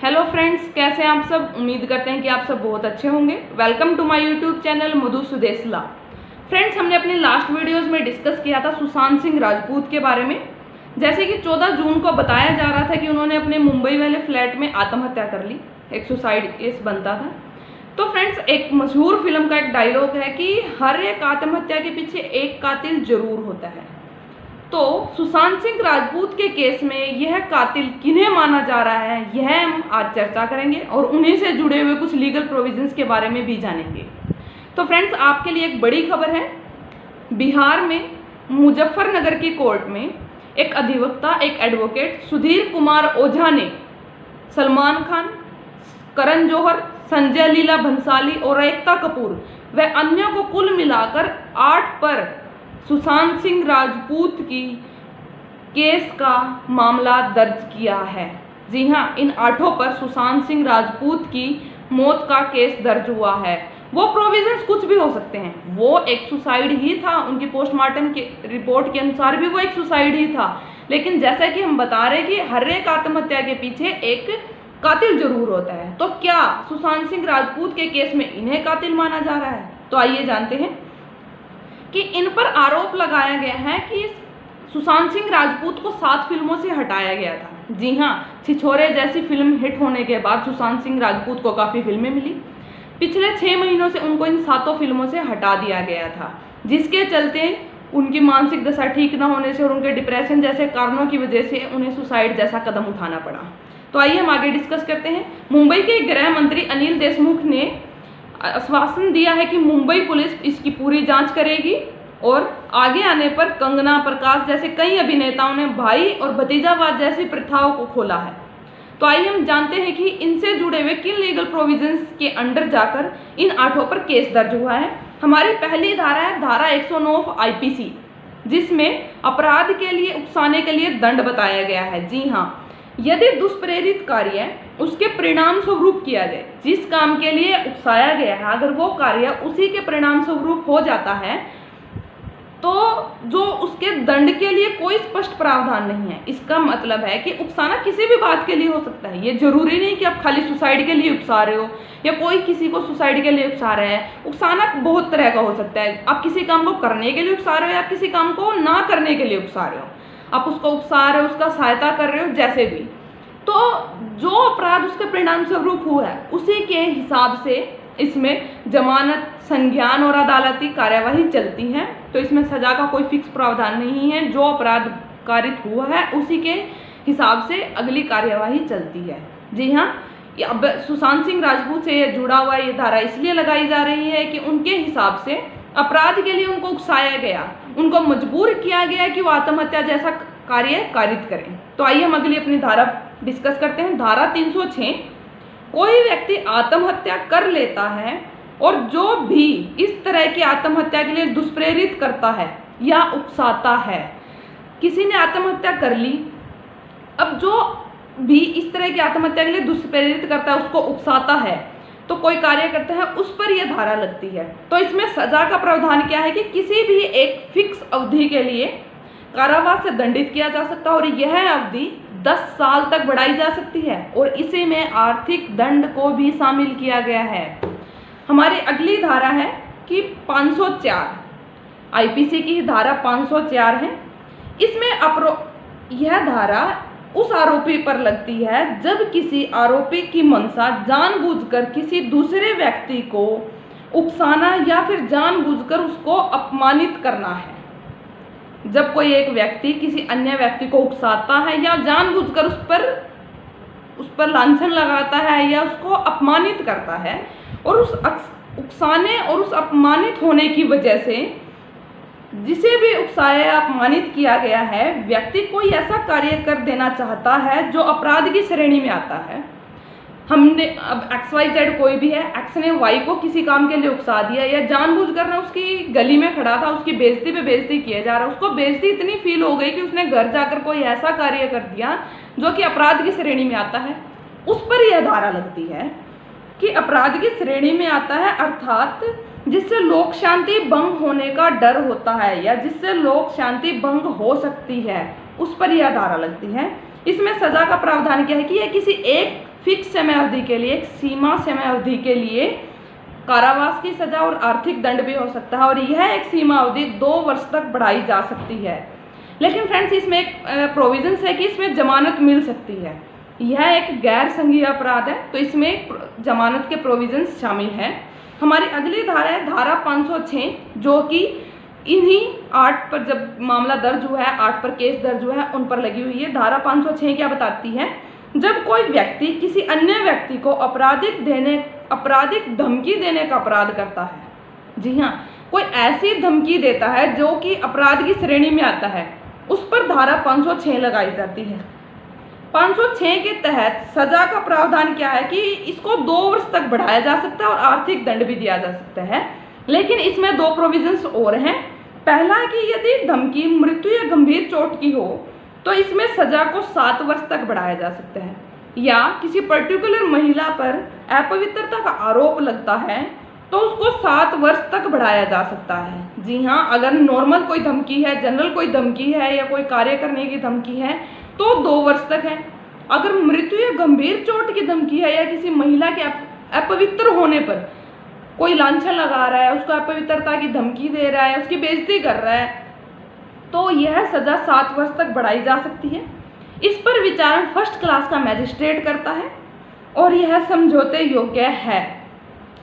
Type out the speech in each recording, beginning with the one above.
Hello friends, कैसे हैं आप सब। उम्मीद करते हैं कि आप सब बहुत अच्छे होंगे। Welcome to my YouTube channel Madhu Sudesla. Friends, हमने अपने लास्ट वीडियोस में डिस्कस किया था सुशांत सिंह राजपूत के बारे में। जैसे कि 14 जून को बताया जा रहा था कि उन्होंने अपने मुंबई वाले फ्लैट में आत्महत्या कर ली, एक सुसाइड केस बनता था। तो फ्रेंड्स, एक मशहूर फिल्म का एक डायलॉग है कि हर एक आत्महत्या के पीछे एक कातिल जरूर होता है। तो सुशांत सिंह राजपूत के केस में यह कातिल किन्हें माना जा रहा है, यह हम आज चर्चा करेंगे और उन्हीं से जुड़े हुए कुछ लीगल प्रोविजंस के बारे में भी जानेंगे। तो फ्रेंड्स, आपके लिए एक बड़ी खबर है। बिहार में मुजफ्फरनगर की कोर्ट में एक अधिवक्ता, एक एडवोकेट सुधीर कुमार ओझा ने सलमान खान, करण जौहर, संजय लीला भंसाली और एकता कपूर व अन्यों को कुल मिलाकर 8 पर सुशांत सिंह राजपूत की केस का मामला दर्ज किया है। जी हाँ, इन 8 पर सुशांत सिंह राजपूत की मौत का केस दर्ज हुआ है। वो प्रोविजंस कुछ भी हो सकते हैं। वो एक सुसाइड ही था, उनकी पोस्टमार्टम की रिपोर्ट के अनुसार भी वो एक सुसाइड ही था। लेकिन जैसा कि हम बता रहे हैं कि हर एक आत्महत्या के पीछे एक कातिल जरूर होता है। तो क्या सुशांत सिंह राजपूत के केस में इन्हें कातिल माना जा रहा है? तो आइए जानते हैं कि इन पर आरोप लगाया गया है कि सुशांत सिंह राजपूत को 7 फिल्मों से हटाया गया था। जी हाँ, छिछोरे जैसी फिल्म हिट होने के बाद सुशांत सिंह राजपूत को काफ़ी फिल्में मिली। पिछले 6 महीनों से उनको इन 7 फिल्मों से हटा दिया गया था, जिसके चलते उनकी मानसिक दशा ठीक न होने से और उनके डिप्रेशन जैसे कारणों की वजह से उन्हें सुसाइड जैसा कदम उठाना पड़ा। तो आइए हम आगे डिस्कस करते हैं। मुंबई के गृह मंत्री अनिल देशमुख ने आश्वासन दिया है कि मुंबई पुलिस इसकी पूरी जांच करेगी और आगे आने पर कंगना, प्रकाश जैसे कई अभिनेताओं ने भाई और भतीजावाद जैसी प्रथाओं को खोला है। तो आइए हम जानते हैं कि इनसे जुड़े हुए किन लीगल प्रोविजंस के अंडर जाकर इन 8 पर केस दर्ज हुआ है। हमारी पहली धारा है धारा 109 आईपीसी, जिसमें अपराध के लिए उकसाने के लिए दंड बताया गया है। जी हाँ, यदि दुष्प्रेरित कार्य उसके परिणाम स्वरूप किया जाए, जिस काम के लिए उकसाया गया है, अगर वो कार्य उसी के परिणाम स्वरूप हो जाता है तो जो उसके दंड के लिए कोई स्पष्ट प्रावधान नहीं है। इसका मतलब है कि उकसाना किसी भी बात के लिए हो सकता है। ये जरूरी नहीं कि आप खाली सुसाइड के लिए उकसा रहे हो या कोई किसी को सुसाइड के लिए उकसा रहा है। उकसाना बहुत तरह का हो सकता है। आप किसी काम को करने के लिए उकसा रहे हो या किसी काम को ना करने के लिए उकसा रहे हो। आप उसको उकसा रहे हो, उसका सहायता कर रहे हो, जैसे भी। तो जो अपराध उसके परिणाम स्वरूप हुआ है उसी के हिसाब से इसमें जमानत, संज्ञान और अदालती कार्यवाही चलती है। तो इसमें सजा का कोई फिक्स प्रावधान नहीं है। जो अपराध कारित हुआ है उसी के हिसाब से अगली कार्यवाही चलती है। जी हाँ, अब सुशांत सिंह राजपूत से ये जुड़ा हुआ ये धारा इसलिए लगाई जा रही है कि उनके हिसाब से अपराध के लिए उनको उकसाया गया, उनको मजबूर किया गया कि वो आत्महत्या जैसा कार्य कारित करें। तो आइए हम अगली अपनी धारा डिस्कस करते हैं। धारा 306, कोई व्यक्ति आत्महत्या कर लेता है और जो भी इस तरह की आत्महत्या के लिए दुष्प्रेरित करता है या उकसाता है। किसी ने आत्महत्या कर ली, अब जो भी इस तरह की आत्महत्या के लिए दुष्प्रेरित करता है, उसको उकसाता है, तो कोई कार्य करता है, उस पर यह धारा लगती है। तो इसमें सजा का प्रावधान क्या है कि किसी भी एक फिक्स अवधि के लिए कारावास से दंडित किया जा सकता है और यह अवधि 10 साल तक बढ़ाई जा सकती है और इसी में आर्थिक दंड को भी शामिल किया गया है। हमारी अगली धारा है कि 504 आईपीसी की धारा 504 है। इसमें यह धारा उस आरोपी पर लगती है जब किसी आरोपी की मंशा जानबूझकर किसी दूसरे व्यक्ति को उकसाना या फिर जानबूझकर उसको अपमानित करना है। जब कोई एक व्यक्ति किसी अन्य व्यक्ति को उकसाता है या जानबूझकर उस पर लांछन लगाता है या उसको अपमानित करता है और उस उकसाने और उस अपमानित होने की वजह से जिसे भी उकसाया या अपमानित किया गया है, व्यक्ति कोई ऐसा कार्य कर देना चाहता है जो अपराध की श्रेणी में आता है। हमने अब XYZ कोई भी है, X ने Y को किसी काम के लिए उकसा दिया या जानबूझकर ना उसकी गली में खड़ा था, उसकी बेइज्जती पे बेइज्जती किया जा रहा है, उसको बेइज्जती इतनी फील हो गई कि उसने घर जाकर कोई ऐसा कार्य कर दिया जो कि अपराध की श्रेणी में आता है। उस पर यह धारा लगती है कि अपराध की श्रेणी में आता है, अर्थात जिससे लोक शांति भंग होने का डर होता है या जिससे लोक शांति भंग हो सकती है, उस पर यह धारा लगती है। इसमें सजा का प्रावधान क्या है कि यह किसी एक फिक्स समय अवधि के लिए, एक सीमा समय अवधि के लिए कारावास की सजा और आर्थिक दंड भी हो सकता है, और यह एक सीमा अवधि 2 वर्ष तक बढ़ाई जा सकती है। लेकिन फ्रेंड्स इसमें एक प्रोविजंस है कि इसमें जमानत मिल सकती है। यह एक गैर संघीय अपराध है, तो इसमें जमानत के प्रोविजंस शामिल हैं। हमारी अगली धारा है धारा 506, जो कि इन्हीं 8 पर जब मामला दर्ज हुआ है, 8 पर केस दर्ज हुआ है, उन पर लगी हुई है। धारा 506 क्या बताती है? जब कोई व्यक्ति किसी अन्य व्यक्ति को आपराधिक धमकी देने का अपराध करता है, जी हाँ, कोई ऐसी धमकी देता है जो कि अपराध की श्रेणी में आता है, उस पर धारा 506 लगाई जाती है। 506 के तहत सजा का प्रावधान क्या है कि इसको 2 वर्ष तक बढ़ाया जा सकता है और आर्थिक दंड भी दिया जा सकता है। लेकिन इसमें 2 प्रोविजंस और हैं। पहला है कि यदि धमकी मृत्यु या गंभीर चोट की हो तो इसमें सजा को 7 वर्ष तक बढ़ाया जा सकता है, या किसी पर्टिकुलर महिला पर अपवित्रता का आरोप लगता है तो उसको 7 वर्ष तक बढ़ाया जा सकता है। जी हाँ, अगर नॉर्मल कोई धमकी है, जनरल कोई धमकी है या कोई कार्य करने की धमकी है तो 2 वर्ष तक है। अगर मृत्यु या गंभीर चोट की धमकी है या किसी महिला के अपवित्र होने पर कोई लांछन लगा रहा है, उसको अपवित्रता की धमकी दे रहा है, उसकी बेइज्जती कर रहा है, तो यह सजा 7 वर्ष तक बढ़ाई जा सकती है। इस पर विचारण फर्स्ट क्लास का मैजिस्ट्रेट करता है और यह समझौते योग्य है।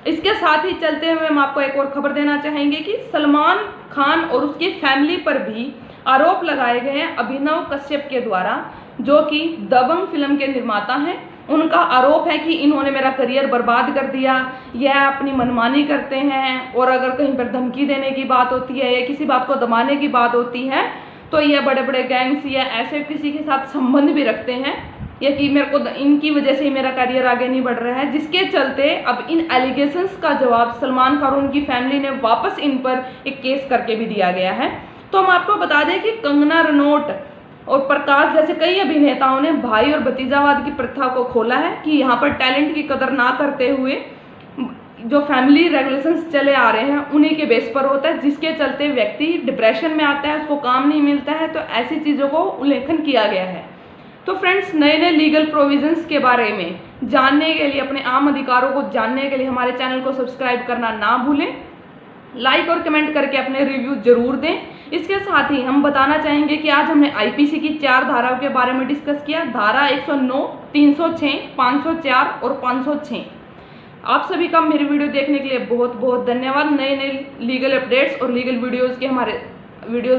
इसके साथ ही चलते हुए हम आपको एक और खबर देना चाहेंगे कि सलमान खान और उसकी फैमिली पर भी आरोप लगाए गए हैं अभिनव कश्यप के द्वारा, जो कि दबंग फिल्म के निर्माता हैं। उनका आरोप है कि इन्होंने मेरा करियर बर्बाद कर दिया, यह अपनी मनमानी करते हैं, और अगर कहीं पर धमकी देने की बात होती है या किसी बात को दबाने की बात होती है तो यह बड़े बड़े गैंग्स या ऐसे किसी के साथ संबंध भी रखते हैं, या कि मेरे को इनकी वजह से ही मेरा करियर आगे नहीं बढ़ रहा है, जिसके चलते अब इन एलिगेशंस का जवाब सलमान खान और उनकी फैमिली ने वापस इन पर एक केस करके भी दिया गया है। तो हम आपको बता दें कि कंगना रनौत और प्रकाश जैसे कई अभिनेताओं ने भाई और भतीजावाद की प्रथा को खोला है कि यहाँ पर टैलेंट की कदर ना करते हुए जो फैमिली रेगुलेशंस चले आ रहे हैं उन्हीं के बेस पर होता है, जिसके चलते व्यक्ति डिप्रेशन में आता है, उसको काम नहीं मिलता है। तो ऐसी चीज़ों को उल्लेखन किया गया है। तो फ्रेंड्स, नए नए लीगल प्रोविजंस के बारे में जानने के लिए, अपने आम अधिकारों को जानने के लिए हमारे चैनल को सब्सक्राइब करना ना भूलें। लाइक और कमेंट करके अपने रिव्यू जरूर दें। इसके साथ ही हम बताना चाहेंगे कि आज हमने आईपीसी की 4 धाराओं के बारे में डिस्कस किया। धारा 109, 306, 504 और 506। आप सभी का मेरी वीडियो देखने के लिए बहुत बहुत धन्यवाद। नए नए लीगल अपडेट्स और लीगल वीडियोज़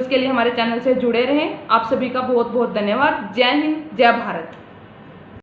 के लिए हमारे चैनल से जुड़े रहें। आप सभी का बहुत बहुत धन्यवाद। जय हिंद, जय भारत।